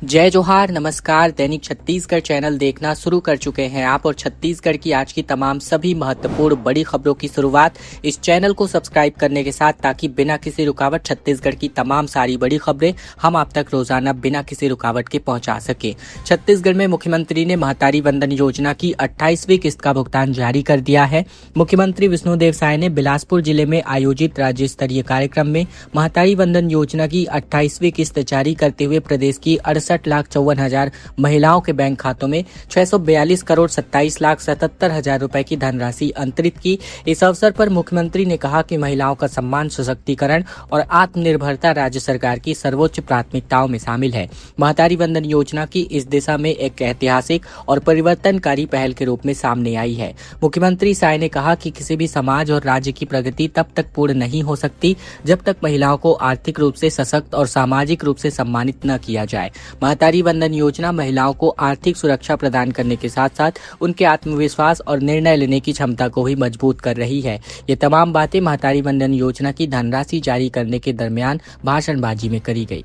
जय जोहार, नमस्कार। दैनिक छत्तीसगढ़ चैनल देखना शुरू कर चुके हैं आप और छत्तीसगढ़ की आज की तमाम सभी महत्वपूर्ण बड़ी खबरों की शुरुआत इस चैनल को सब्सक्राइब करने के साथ, ताकि बिना किसी रुकावट छत्तीसगढ़ की तमाम सारी बड़ी खबरें हम आप तक रोजाना बिना किसी रुकावट के पहुंचा सके। छत्तीसगढ़ में मुख्यमंत्री ने महतारी वंदन योजना की 28वीं किस्त का भुगतान जारी कर दिया है। मुख्यमंत्री विष्णुदेव साय ने बिलासपुर जिले में आयोजित राज्य स्तरीय कार्यक्रम में महतारी वंदन योजना की 28वीं किस्त जारी करते हुए प्रदेश की 68,54,000 महिलाओं के बैंक खातों में 642 करोड़ 27,77,000 रुपए की धनराशि अंतरित की। इस अवसर पर मुख्यमंत्री ने कहा कि महिलाओं का सम्मान, सशक्तिकरण और आत्मनिर्भरता राज्य सरकार की सर्वोच्च प्राथमिकताओं में शामिल है। महतारी वंदन योजना की इस दिशा में एक ऐतिहासिक और परिवर्तनकारी पहल के रूप में सामने आई है। मुख्यमंत्री साय ने कहा कि किसी भी समाज और राज्य की प्रगति तब तक पूर्ण नहीं हो सकती जब तक महिलाओं को आर्थिक रूप से सशक्त और सामाजिक रूप से सम्मानित न किया जाए। महतारी वंदन योजना महिलाओं को आर्थिक सुरक्षा प्रदान करने के साथ साथ उनके आत्मविश्वास और निर्णय लेने की क्षमता को भी मजबूत कर रही है। ये तमाम बातें महतारी वंदन योजना की धनराशि जारी करने के दरमियान भाषणबाजी में करी गई।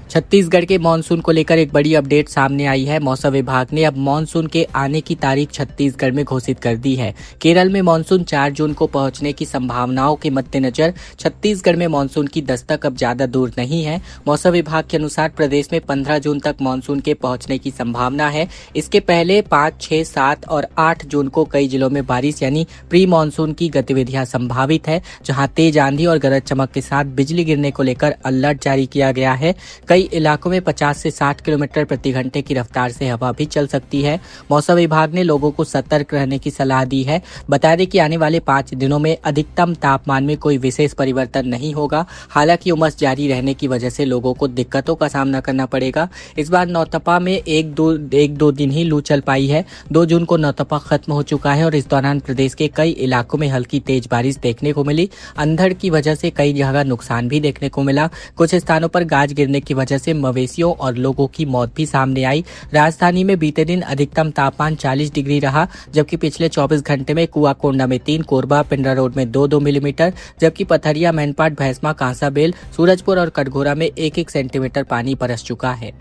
छत्तीसगढ़ के मानसून को लेकर एक बड़ी अपडेट सामने आई है। मौसम विभाग ने अब मानसून के आने की तारीख छत्तीसगढ़ में घोषित कर दी है। केरल में मानसून 4 जून को पहुंचने की संभावनाओं के मद्देनजर छत्तीसगढ़ में मानसून की दस्तक अब ज्यादा दूर नहीं है। मौसम विभाग के अनुसार प्रदेश में 15 जून तक मानसून के पहुंचने की संभावना है। इसके पहले 5, 6, 7 और 8 जून को कई जिलों में बारिश यानी प्री मानसून की गतिविधियां संभावित है, जहां तेज आंधी और गरज चमक के साथ बिजली गिरने को लेकर अलर्ट जारी किया गया है। कई इलाकों में 50 से 60 किलोमीटर प्रति घंटे की रफ्तार से हवा भी चल सकती है। मौसम विभाग ने लोगों को सतर्क रहने की सलाह दी है। बता दें कि आने वाले 5 दिनों में अधिकतम तापमान में कोई विशेष परिवर्तन नहीं होगा। हालांकि उमस जारी रहने की वजह से लोगों को दिक्कतों का सामना करना पड़ेगा। इस बार नौतपा में एक दो दिन ही लू चल पाई है। 2 जून को नौतपा खत्म हो चुका है और इस दौरान प्रदेश के कई इलाकों में हल्की तेज बारिश देखने को मिली। अंधड़ की वजह से कई जगह नुकसान भी देखने को मिला। कुछ स्थानों पर गाज गिरने की वजह से मवेशियों और लोगों की मौत भी सामने आई। राजधानी में बीते दिन अधिकतम तापमान 40 डिग्री रहा, जबकि पिछले 24 घंटे में कुआकोंडा में 3, कोरबा पिंडरा रोड में 2 मिलीमीटर, जबकि पथरिया, मैनपाट, भैंसमा, कांसाबेल, सूरजपुर और कटघोरा में 1 सेंटीमीटर पानी बरस चुका है।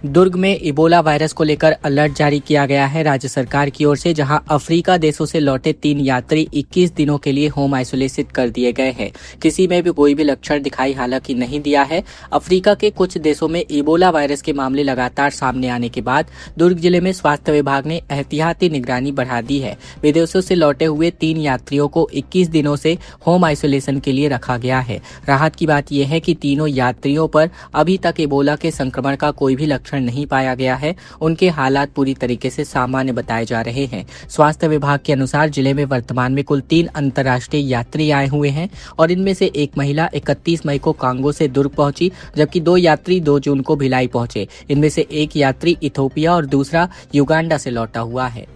दुर्ग में इबोला वायरस को लेकर अलर्ट जारी किया गया है राज्य सरकार की ओर से, जहां अफ्रीका देशों से लौटे 3 यात्री 21 दिनों के लिए होम आइसोलेशन कर दिए गए हैं। किसी में भी कोई भी लक्षण दिखाई हालांकि नहीं दिया है। अफ्रीका के कुछ देशों में इबोला वायरस के मामले लगातार सामने आने के बाद दुर्ग जिले में स्वास्थ्य विभाग ने एहतियाती निगरानी बढ़ा दी है। विदेशों से लौटे हुए 3 यात्रियों को 21 दिनों से होम आइसोलेशन के लिए रखा गया है। राहत की बात यह है कि तीनों यात्रियों पर अभी तक इबोला के संक्रमण का कोई भी लक्षण नहीं पाया गया है। उनके हालात पूरी तरीके से सामान्य बताए जा रहे हैं। स्वास्थ्य विभाग के अनुसार जिले में वर्तमान में कुल 3 अंतर्राष्ट्रीय यात्री आए हुए हैं और इनमें से एक महिला 31 मई को कांगो से दुर्ग पहुंची, जबकि 2 यात्री 2 जून को भिलाई पहुंचे। इनमें से एक यात्री इथोपिया और दूसरा युगांडा से लौटा हुआ है।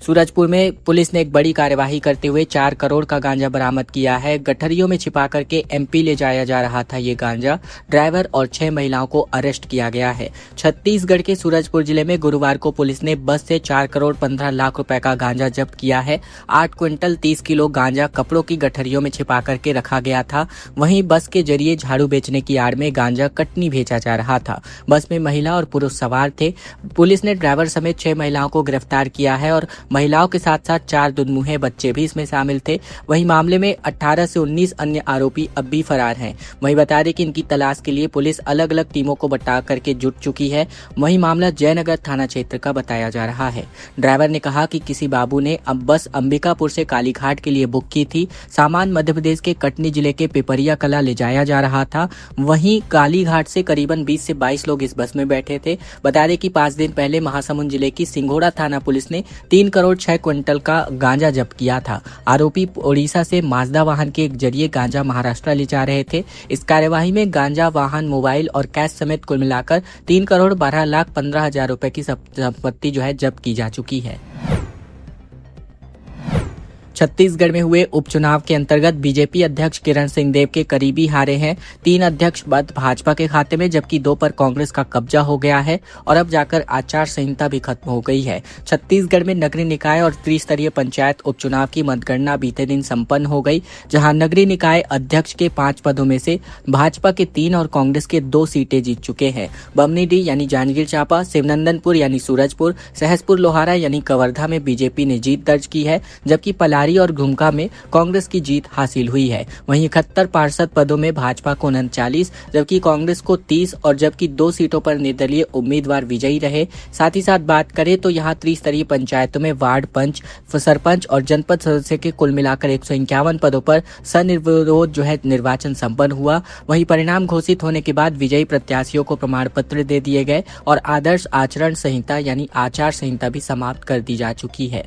सूरजपुर में पुलिस ने एक बड़ी कार्यवाही करते हुए 4 करोड़ का गांजा बरामद किया है। गठरियों में छिपा करके एमपी ले जाया जा रहा था ये गांजा। ड्राइवर और 6 महिलाओं को अरेस्ट किया गया है। छत्तीसगढ़ के सूरजपुर जिले में गुरुवार को पुलिस ने बस से 4 करोड़ 15 लाख रुपए का गांजा जब्त किया है। 8 क्विंटल 30 किलो गांजा कपड़ों की गठरियों में छिपा करके रखा गया था। वहीं बस के जरिए झाड़ू बेचने की आड़ में गांजा कटनी भेजा जा रहा था। बस में महिला और पुरुष सवार थे। पुलिस ने ड्राइवर समेत 6 महिलाओं को गिरफ्तार किया है और महिलाओं के साथ साथ 4 दुधमुहे बच्चे भी इसमें शामिल थे। वहीं मामले में 18 से 19 अन्य आरोपी अब भी फरार हैं। वहीं बता दें कि इनकी तलाश के लिए पुलिस अलग अलग टीमों को बटा करके जुट चुकी है। वहीं मामला जयनगर थाना क्षेत्र का बताया जा रहा है। ड्राइवर ने कहा कि किसी बाबू ने अब बस अंबिकापुर से कालीघाट के लिए बुक की थी। सामान मध्य प्रदेश के कटनी जिले के पिपरिया कला ले जाया जा रहा था। वहीं कालीघाट से करीबन 20 से 22 लोग इस बस में बैठे थे। बता दें कि 5 दिन पहले महासमुंद जिले की सिंघोड़ा थाना पुलिस ने 3 करोड़ 6 क्विंटल का गांजा जब्त किया था। आरोपी ओडिशा से माजदा वाहन के जरिए गांजा महाराष्ट्र ले जा रहे थे। इस कार्यवाही में गांजा, वाहन, मोबाइल और कैश समेत कुल मिलाकर 3 करोड़ 12 लाख 15 हजार रुपए की संपत्ति जब्त की जा चुकी है। छत्तीसगढ़ में हुए उपचुनाव के अंतर्गत बीजेपी अध्यक्ष किरण सिंहदेव के करीबी हारे हैं। 3 अध्यक्ष पद भाजपा के खाते में, जबकि 2 पर कांग्रेस का कब्जा हो गया है और अब जाकर आचार संहिता भी खत्म हो गई है। छत्तीसगढ़ में नगरीय निकाय और त्रिस्तरीय पंचायत उपचुनाव की मतगणना बीते दिन संपन्न हो गई, जहां नगरीय निकाय अध्यक्ष के 5 पदों में से भाजपा के 3 और कांग्रेस के 2 सीटें जीत चुके हैं। बमनीडीह यानी जांजगीर चांपा, शिवनंदनपुर यानी सूरजपुर, सहसपुर लोहारा यानी कवर्धा में बीजेपी ने जीत दर्ज की है, जबकि पलारी और घुमका में कांग्रेस की जीत हासिल हुई है। वहीं 71 पार्षद पदों में भाजपा को 39, जबकि कांग्रेस को 30 और जबकि 2 सीटों पर निर्दलीय उम्मीदवार विजयी रहे। साथ ही साथ बात करें तो यहां त्रिस्तरीय पंचायतों में वार्ड पंच, सरपंच और जनपद सदस्य के कुल मिलाकर 151 पदों पर सनिर्विरोध निर्वाचन संपन्न हुआ। वहीं परिणाम घोषित होने के बाद विजयी प्रत्याशियों को प्रमाण पत्र दे दिए गए और आदर्श आचरण संहिता यानी आचार संहिता भी समाप्त कर दी जा चुकी है।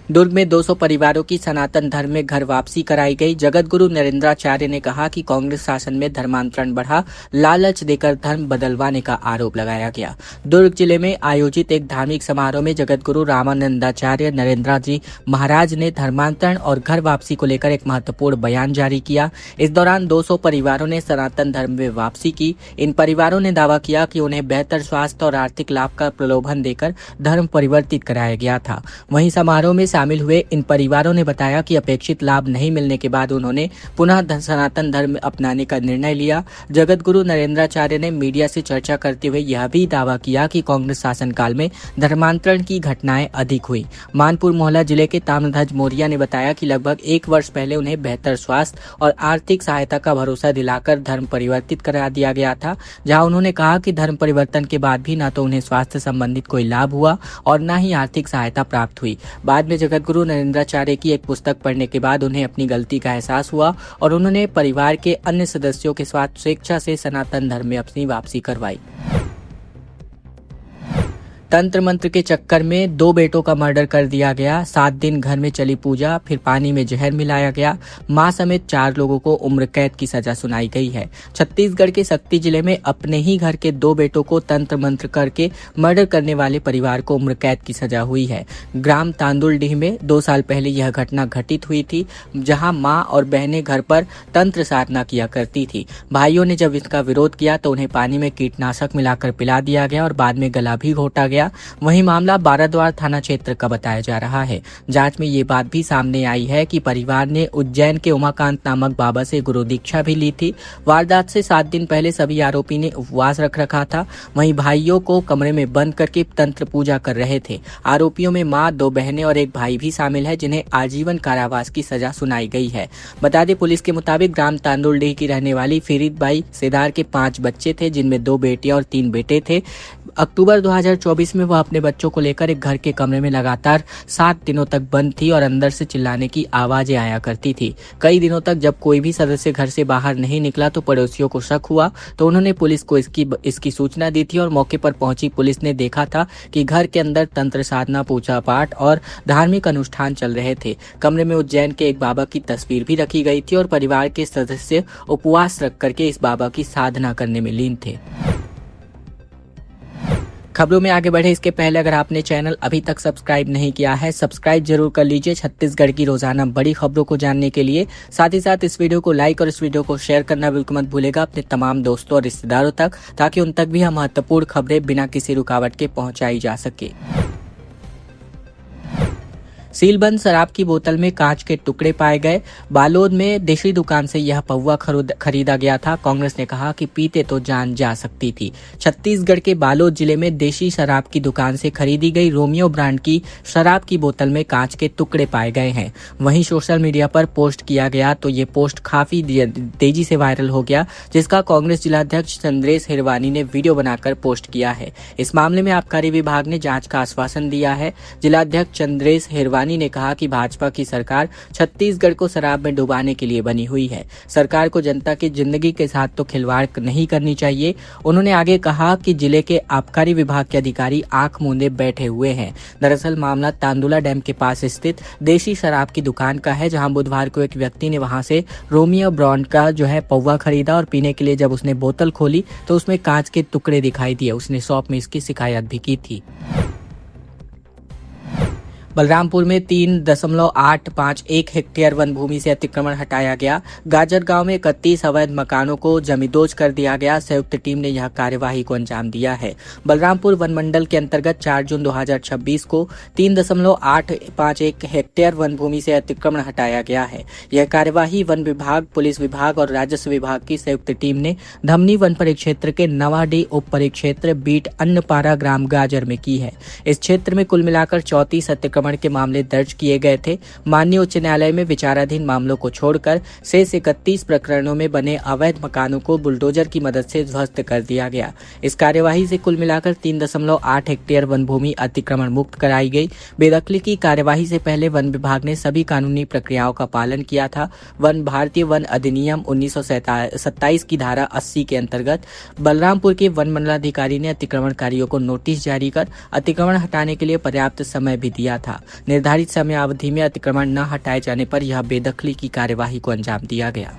दुर्ग में 200 परिवारों की सनातन धर्म में घर वापसी कराई गई। जगत गुरु नरेंद्राचार्य ने कहा कि कांग्रेस शासन में धर्मांतरण बढ़ा, लालच देकर धर्म बदलवाने का आरोप लगाया गया। दुर्ग जिले में आयोजित एक धार्मिक समारोह में जगत गुरु रामानंदाचार्य नरेंद्र जी महाराज ने धर्मांतरण और घर वापसी को लेकर एक महत्वपूर्ण बयान जारी किया। इस दौरान 200 परिवारों ने सनातन धर्म में वापसी की। इन परिवारों ने दावा किया कि उन्हें बेहतर स्वास्थ्य और आर्थिक लाभ का प्रलोभन देकर धर्म परिवर्तित कराया गया था। वहीं समारोह में शामिल हुए इन परिवारों ने बताया कि अपेक्षित लाभ नहीं मिलने के बाद उन्होंने पुनः सनातन धर्म अपनाने का निर्णय लिया। जगत गुरु नरेंद्राचार्य ने मीडिया से चर्चा करते हुए यह भी दावा किया कि कांग्रेस शासनकाल में धर्मांतरण की घटनाएं अधिक हुई। मानपुर मोहल्ला जिले के ताम्रध्वज मौर्य ने बताया कि लगभग 1 वर्ष पहले उन्हें बेहतर स्वास्थ्य और आर्थिक सहायता का भरोसा दिलाकर धर्म परिवर्तित करा दिया गया था, जहां उन्होंने कहा कि धर्म परिवर्तन के बाद भी न तो उन्हें स्वास्थ्य संबंधित कोई लाभ हुआ और न ही आर्थिक सहायता प्राप्त हुई। बाद में जगत गुरु नरेंद्राचार्य की एक पुस्तक पढ़ने के बाद उन्हें अपनी गलती का एहसास हुआ और उन्होंने परिवार के अन्य सदस्यों के साथ स्वेच्छा से सनातन धर्म में अपनी वापसी करवाई। तंत्र मंत्र के चक्कर में 2 बेटों का मर्डर कर दिया गया। 7 दिन घर में चली पूजा, फिर पानी में जहर मिलाया गया। मां समेत 4 लोगों को उम्र कैद की सजा सुनाई गई है। छत्तीसगढ़ के सक्ती जिले में अपने ही घर के 2 बेटों को तंत्र मंत्र करके मर्डर करने वाले परिवार को उम्र कैद की सजा हुई है। ग्राम तांदुलडीह में 2 साल पहले यह घटना घटित हुई थी, जहां मां और बहनें घर पर तंत्र साधना किया करती थी। भाइयों ने जब इसका विरोध किया तो उन्हें पानी में कीटनाशक मिलाकर पिला दिया गया और बाद में गला भी घोटा गया। वहीं मामला बाराद्वार थाना क्षेत्र का बताया जा रहा है। जांच में ये बात भी सामने आई है कि परिवार ने उज्जैन के उमाकांत नामक बाबा से गुरु दीक्षा भी ली थी। वारदात से 7 दिन पहले सभी आरोपी ने उपवास रख रखा था। वहीं भाइयों को कमरे में बंद करके तंत्र पूजा कर रहे थे। आरोपियों में मां, 2 बहनें और एक भाई भी शामिल है, जिन्हें आजीवन कारावास की सजा सुनाई गई है। बता दें, पुलिस के मुताबिक ग्राम तांदुलडीह की रहने वाली फरीदबाई सेदार के 5 बच्चे थे, जिनमें 2 बेटियां और 3 बेटे थे। अक्टूबर 2024 में वह अपने बच्चों को लेकर एक घर के कमरे में लगातार 7 दिनों तक बंद थी और अंदर से चिल्लाने की आवाजें आया करती थी। कई दिनों तक जब कोई भी सदस्य घर से बाहर नहीं निकला तो पड़ोसियों को शक हुआ, तो उन्होंने पुलिस को इसकी सूचना दी थी और मौके पर पहुंची पुलिस ने देखा था कि घर के अंदर तंत्र साधना, पूजा पाठ और धार्मिक अनुष्ठान चल रहे थे। कमरे में उज्जैन के एक बाबा की तस्वीर भी रखी गई थी और परिवार के सदस्य उपवास रख करके इस बाबा की साधना करने में लीन थे। खबरों में आगे बढ़े इसके पहले अगर आपने चैनल अभी तक सब्सक्राइब नहीं किया है, सब्सक्राइब जरूर कर लीजिए छत्तीसगढ़ की रोजाना बड़ी खबरों को जानने के लिए। साथ ही साथ इस वीडियो को लाइक और इस वीडियो को शेयर करना बिल्कुल मत भूलेगा अपने तमाम दोस्तों और रिश्तेदारों तक, ताकि उन तक भी हम महत्वपूर्ण खबरें बिना किसी रुकावट के पहुंचाई जा सके। सीलबंद शराब की बोतल में कांच के टुकड़े पाए गए। बालोद में देशी दुकान से यह पौवा खरीदा गया था। कांग्रेस ने कहा कि पीते तो जान जा सकती थी। छत्तीसगढ़ के बालोद जिले में देशी शराब की दुकान से खरीदी गई रोमियो ब्रांड की शराब की बोतल में कांच के टुकड़े पाए गए हैं। वहीं सोशल मीडिया पर पोस्ट किया गया तो ये पोस्ट काफी तेजी से वायरल हो गया, जिसका कांग्रेस जिलाध्यक्ष चंद्रेश हिरवानी ने वीडियो बनाकर पोस्ट किया है। इस मामले में आबकारी विभाग ने जांच का आश्वासन दिया है। जिलाध्यक्ष चंद्रेश हिरवानी ने कहा कि भाजपा की सरकार छत्तीसगढ़ को शराब में डुबाने के लिए बनी हुई है। सरकार को जनता की जिंदगी के साथ तो खिलवाड़ नहीं करनी चाहिए। उन्होंने आगे कहा कि जिले के आबकारी विभाग के अधिकारी आंख मूंदे बैठे हुए हैं। दरअसल मामला तांदुला डैम के पास स्थित देशी शराब की दुकान का है, जहां बुधवार को एक व्यक्ति ने वहां से रोमियो ब्रांड का पौवा खरीदा और पीने के लिए जब उसने बोतल खोली तो उसमें कांच के टुकड़े दिखाई दिए। उसने शॉप में इसकी शिकायत भी की थी। बलरामपुर में 3.851 हेक्टेयर वन भूमि से अतिक्रमण हटाया गया। गाजर गांव में 31 अवैध मकानों को जमींदोज कर दिया गया। संयुक्त टीम ने यह कार्यवाही को अंजाम दिया है। बलरामपुर वन मंडल के अंतर्गत 4 जून 2026 को 3.851 हेक्टेयर वन भूमि से अतिक्रमण हटाया गया है। यह कार्यवाही वन विभाग, पुलिस विभाग और राजस्व विभाग की संयुक्त टीम ने धमनी वन परिक्षेत्र के नवाडीह उप परिक्षेत्र बीट अन्नपारा ग्राम गाजर में की है। इस क्षेत्र में कुल मिलाकर 34 अतिक्रमण के मामले दर्ज किए गए थे। माननीय उच्च न्यायालय में विचाराधीन मामलों को छोड़कर शेष 31 प्रकरणों में बने अवैध मकानों को बुलडोजर की मदद से ध्वस्त कर दिया गया। इस कार्यवाही से कुल मिलाकर 3.8 हेक्टेयर वन भूमि अतिक्रमण मुक्त कराई गई। बेदखली की कार्यवाही से पहले वन विभाग ने सभी कानूनी प्रक्रियाओं का पालन किया था। भारतीय वन अधिनियम 1927 की धारा 80 के अंतर्गत बलरामपुर के वन मंडलाधिकारी ने अतिक्रमणकारियों को नोटिस जारी कर अतिक्रमण हटाने के लिए पर्याप्त समय भी दिया था। निर्धारित समय अवधि में अतिक्रमण न हटाए जाने पर यह बेदखली की कार्यवाही को अंजाम दिया गया।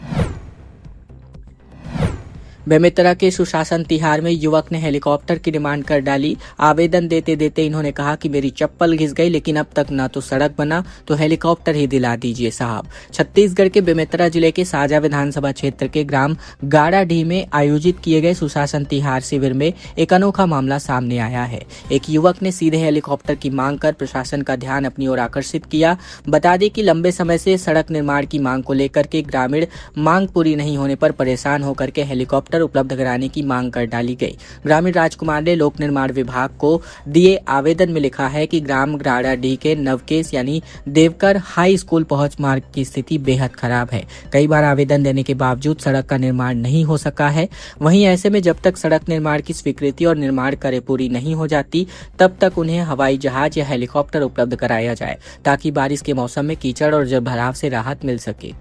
बेमेतरा के सुशासन तिहार में युवक ने हेलीकॉप्टर की डिमांड कर डाली। आवेदन देते देते इन्होंने कहा कि मेरी चप्पल घिस गई, लेकिन अब तक ना तो सड़क बना तो हेलीकॉप्टर ही दिला दीजिए साहब। छत्तीसगढ़ के बेमेतरा जिले के साजा विधानसभा क्षेत्र के ग्राम गाड़ाडीह में आयोजित किए गए सुशासन तिहार शिविर में एक अनोखा मामला सामने आया है। एक युवक ने सीधे हेलीकॉप्टर की मांग कर प्रशासन का ध्यान अपनी ओर आकर्षित किया। बता दें कि लंबे समय से सड़क निर्माण की मांग को लेकर के ग्रामीण मांग पूरी नहीं होने पर परेशान होकर के हेलीकॉप्टर उपलब्ध कराने की मांग कर डाली गई। ग्रामीण राजकुमार ने लोक निर्माण विभाग को दिए आवेदन में लिखा है कि ग्राम गाड़ाडीह के नवकेश यानी देवकर हाई स्कूल पहुंच मार्ग की स्थिति बेहद खराब है। कई बार आवेदन देने के बावजूद सड़क का निर्माण नहीं हो सका है। वहीं ऐसे में जब तक सड़क निर्माण की स्वीकृति और निर्माण कार्य पूरी नहीं हो जाती, तब तक उन्हें हवाई जहाज या हेलीकॉप्टर उपलब्ध कराया जाए, ताकि बारिश के मौसम में कीचड़ और जलभराव से राहत मिल सके।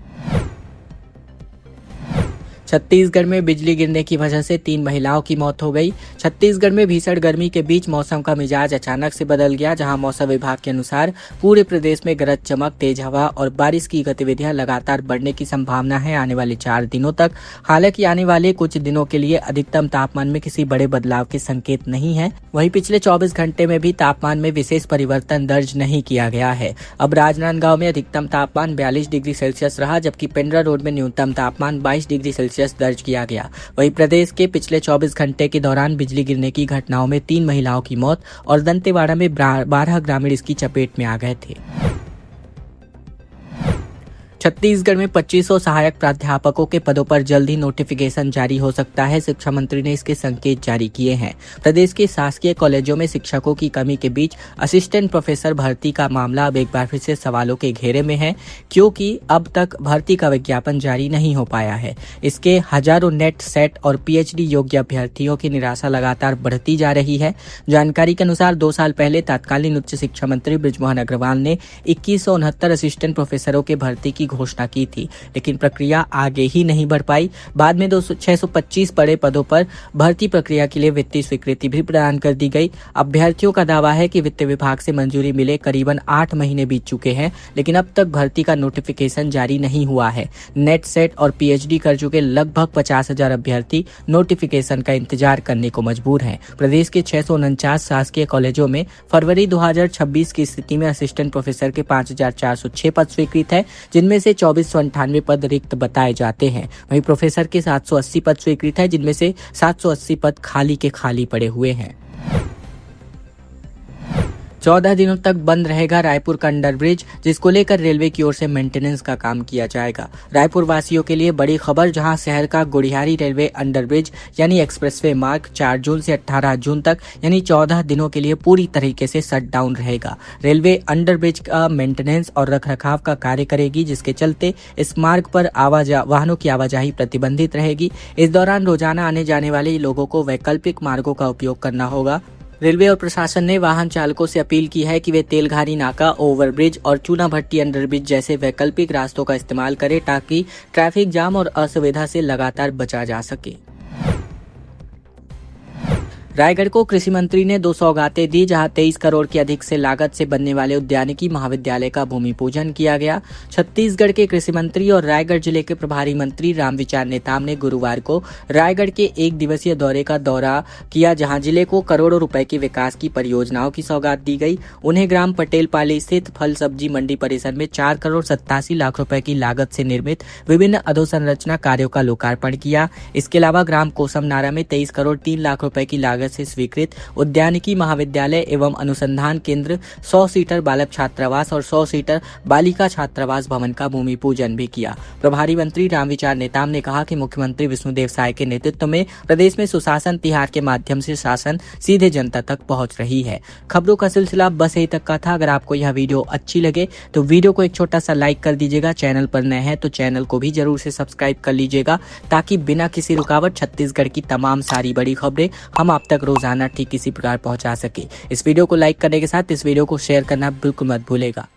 छत्तीसगढ़ में बिजली गिरने की वजह से 3 महिलाओं की मौत हो गई। छत्तीसगढ़ में भीषण गर्मी के बीच मौसम का मिजाज अचानक से बदल गया, जहां मौसम विभाग के अनुसार पूरे प्रदेश में गरज चमक, तेज हवा और बारिश की गतिविधियां लगातार बढ़ने की संभावना है आने वाले 4 दिनों तक। हालांकि आने वाले कुछ दिनों के लिए अधिकतम तापमान में किसी बड़े बदलाव के संकेत नहीं है। वहीं पिछले 24 घंटे में भी तापमान में विशेष परिवर्तन दर्ज नहीं किया गया है। अब राजनांदगांव में अधिकतम तापमान 42 डिग्री सेल्सियस रहा, जबकि पेंड्रा रोड में न्यूनतम तापमान 22 डिग्री सेल्सियस दर्ज किया गया। वहीं प्रदेश के पिछले 24 घंटे के दौरान बिजली गिरने की घटनाओं में 3 महिलाओं की मौत और दंतेवाड़ा में 12 ग्रामीण इसकी चपेट में आ गए थे। छत्तीसगढ़ में 2500 सहायक प्राध्यापकों के पदों पर जल्द ही नोटिफिकेशन जारी हो सकता है। शिक्षा मंत्री ने इसके संकेत जारी किए हैं। प्रदेश के शासकीय कॉलेजों में शिक्षकों की कमी के बीच असिस्टेंट प्रोफेसर भर्ती का मामला अब एक बार फिर से सवालों के घेरे में है, क्योंकि अब तक भर्ती का विज्ञापन जारी नहीं हो पाया है। इसके हजारों नेट, सेट और पीएचडी योग्य अभ्यर्थियों की निराशा लगातार बढ़ती जा रही है। जानकारी के अनुसार 2 साल पहले तत्कालीन उच्च शिक्षा मंत्री बृजमोहन अग्रवाल ने 2169 असिस्टेंट प्रोफेसरों के भर्ती की घोषणा की थी, लेकिन प्रक्रिया आगे ही नहीं बढ़ पाई। बाद में 625 बड़े पदों पर भर्ती प्रक्रिया के लिए वित्तीय स्वीकृति भी प्रदान कर दी गई। अभ्यर्थियों का दावा है कि वित्त विभाग से मंजूरी मिले करीबन 8 महीने बीत चुके हैं, लेकिन अब तक भर्ती का नोटिफिकेशन जारी नहीं हुआ है। नेट, सेट और पीएचडी कर चुके लगभग 50,000 अभ्यर्थी नोटिफिकेशन का इंतजार करने को मजबूर हैं। प्रदेश के 649 शासकीय कॉलेजों में फरवरी 2026 की स्थिति में असिस्टेंट प्रोफेसर के 5,406 पद स्वीकृत है, जिनमें से 2498 पद रिक्त बताए जाते हैं। वहीं प्रोफेसर के 780 पद स्वीकृत है, जिनमें से 780 पद खाली के खाली पड़े हुए हैं। 14 दिनों तक बंद रहेगा रायपुर का अंडरब्रिज, जिसको लेकर रेलवे की ओर से मेंटेनेंस का काम किया जाएगा। रायपुर वासियों के लिए बड़ी खबर, जहां शहर का गुड़ियारी रेलवे अंडरब्रिज यानी एक्सप्रेसवे मार्ग 4 जून से 18 जून तक यानी 14 दिनों के लिए पूरी तरीके से शट डाउन रहेगा। रेलवे अंडरब्रिज का मेंटेनेंस और रखरखाव का कार्य करेगी, जिसके चलते इस मार्ग पर वाहनों की आवाजाही प्रतिबंधित रहेगी। इस दौरान रोजाना आने जाने वाले लोगों को वैकल्पिक मार्गों का उपयोग करना होगा। रेलवे और प्रशासन ने वाहन चालकों से अपील की है कि वे तेलघारी नाका, ओवरब्रिज और चूना भट्टी अंडरब्रिज जैसे वैकल्पिक रास्तों का इस्तेमाल करें, ताकि ट्रैफिक जाम और असुविधा से लगातार बचा जा सके। रायगढ़ को कृषि मंत्री ने 2 सौगातें दी, जहां 23 करोड़ की अधिक से लागत से बनने वाले उद्यानिकी महाविद्यालय का भूमि पूजन किया गया। छत्तीसगढ़ के कृषि मंत्री और रायगढ़ जिले के प्रभारी मंत्री रामविचार नेताम ने गुरुवार को रायगढ़ के 1 दिवसीय दौरे का दौरा किया, जहां जिले को करोड़ों रुपए की विकास की परियोजनाओं की सौगात दी गई। उन्हें ग्राम पटेलपाली स्थित फल सब्जी मंडी परिसर में 4 करोड़ 87 लाख रुपए की लागत से निर्मित विभिन्न अधोसंरचना कार्यों का लोकार्पण किया। इसके अलावा ग्राम कोसमनारा में 23 करोड़ 3 लाख रुपए की लागत से स्वीकृत उद्यानिकी महाविद्यालय एवं अनुसंधान केंद्र, 100 सीटर बालक छात्रावास और 100 सीटर बालिका छात्रावास भवन का भूमि पूजन भी किया। प्रभारी मंत्री रामविचार नेताम ने कहा कि मुख्यमंत्री विष्णुदेव साय के नेतृत्व में प्रदेश में सुशासन तिहार के माध्यम से शासन सीधे जनता तक पहुंच रही है। खबरों का सिलसिला बस यही तक का था। अगर आपको यह वीडियो अच्छी लगे तो वीडियो को एक छोटा सा लाइक कर दीजिएगा। चैनल पर नए हैं तो चैनल को भी जरूर से सब्सक्राइब कर लीजिएगा, ताकि बिना किसी रुकावट छत्तीसगढ़ की तमाम सारी बड़ी खबरें हम आप तक रोजाना ठीक इसी प्रकार पहुंचा सके। इस वीडियो को लाइक करने के साथ इस वीडियो को शेयर करना बिल्कुल मत भूलेगा।